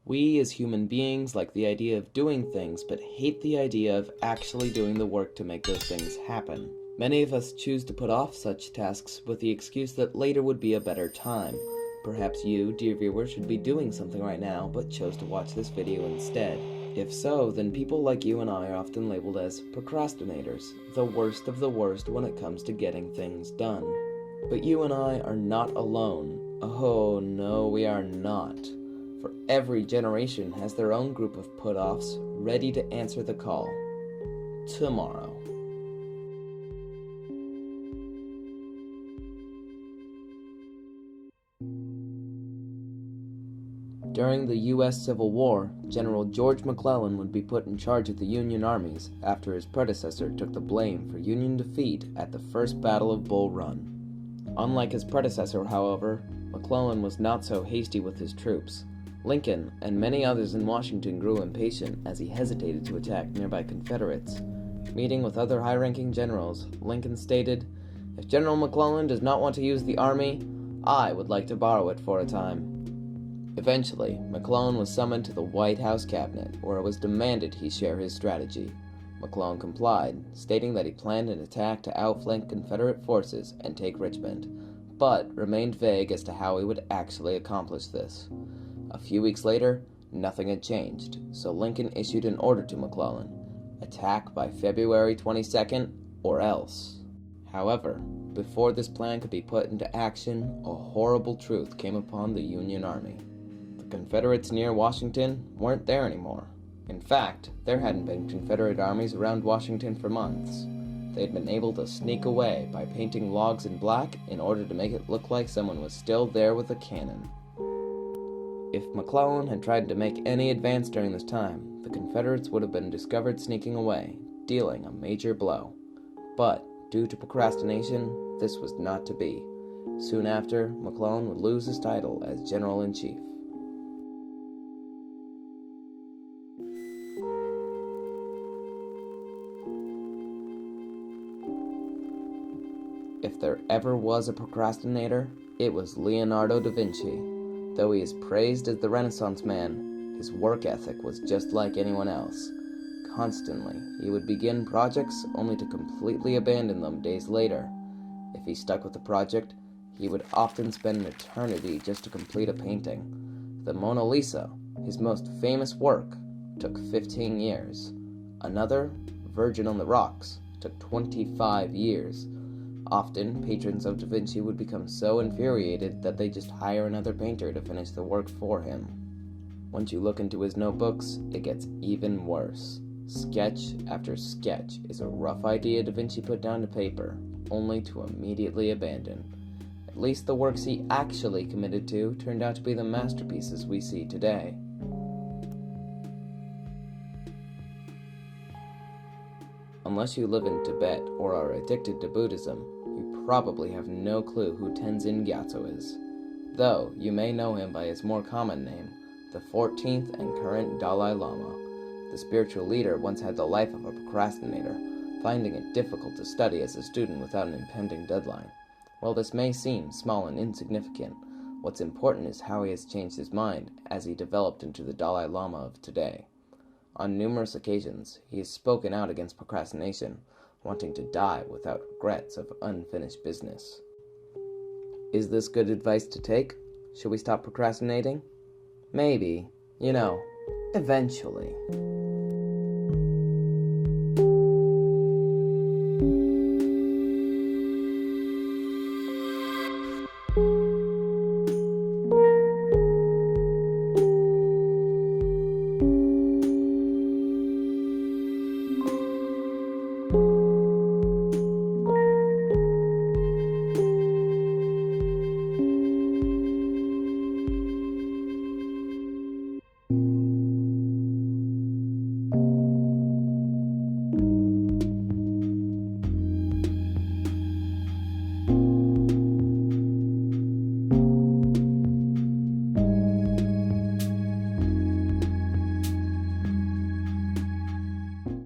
We as human beings like the idea of doing things, but hate the idea of actually doing the work to make those things happen. Many of us choose to put off such tasks with the excuse that later would be a better time. Perhaps you, dear viewer, should be doing something right now, but chose to watch this video instead. If so, then people like you and I are often labeled as procrastinators, the worst of the worst when it comes to getting things done. But you and I are not alone. Oh, no, we are not. For every generation has their own group of put-offs ready to answer the call. Tomorrow. During the U.S. Civil War, General George McClellan would be put in charge of the Union armies after his predecessor took the blame for Union defeat at the First Battle of Bull Run. Unlike his predecessor, however, McClellan was not so hasty with his troops. Lincoln and many others in Washington grew impatient as he hesitated to attack nearby Confederates. Meeting with other high-ranking generals, Lincoln stated, "If General McClellan does not want to use the army, I would like to borrow it for a time." Eventually, McClellan was summoned to the White House cabinet, where it was demanded he share his strategy. McClellan complied, stating that he planned an attack to outflank Confederate forces and take Richmond, but remained vague as to how he would actually accomplish this. A few weeks later, nothing had changed, so Lincoln issued an order to McClellan: attack by February 22nd, or else. However, before this plan could be put into action, a horrible truth came upon the Union Army. The Confederates near Washington weren't there anymore. In fact, there hadn't been Confederate armies around Washington for months. They'd been able to sneak away by painting logs in black in order to make it look like someone was still there with a cannon. If McClellan had tried to make any advance during this time, the Confederates would have been discovered sneaking away, dealing a major blow. But, due to procrastination, this was not to be. Soon after, McClellan would lose his title as General-in-Chief. If there ever was a procrastinator, it was Leonardo da Vinci. Though he is praised as the Renaissance man, his work ethic was just like anyone else. Constantly, he would begin projects only to completely abandon them days later. If he stuck with the project, he would often spend an eternity just to complete a painting. The Mona Lisa, his most famous work, took 15 years. Another, Virgin on the Rocks, took 25 years. Often, patrons of Da Vinci would become so infuriated that they just hire another painter to finish the work for him. Once you look into his notebooks, it gets even worse. Sketch after sketch is a rough idea Da Vinci put down to paper, only to immediately abandon. At least the works he actually committed to turned out to be the masterpieces we see today. Unless you live in Tibet or are addicted to Buddhism, you probably have no clue who Tenzin Gyatso is. Though you may know him by his more common name, the 14th and current Dalai Lama. The spiritual leader once had the life of a procrastinator, finding it difficult to study as a student without an impending deadline. While this may seem small and insignificant, what's important is how he has changed his mind as he developed into the Dalai Lama of today. On numerous occasions, he has spoken out against procrastination, wanting to die without regrets of unfinished business. Is this good advice to take? Should we stop procrastinating? Maybe. Eventually.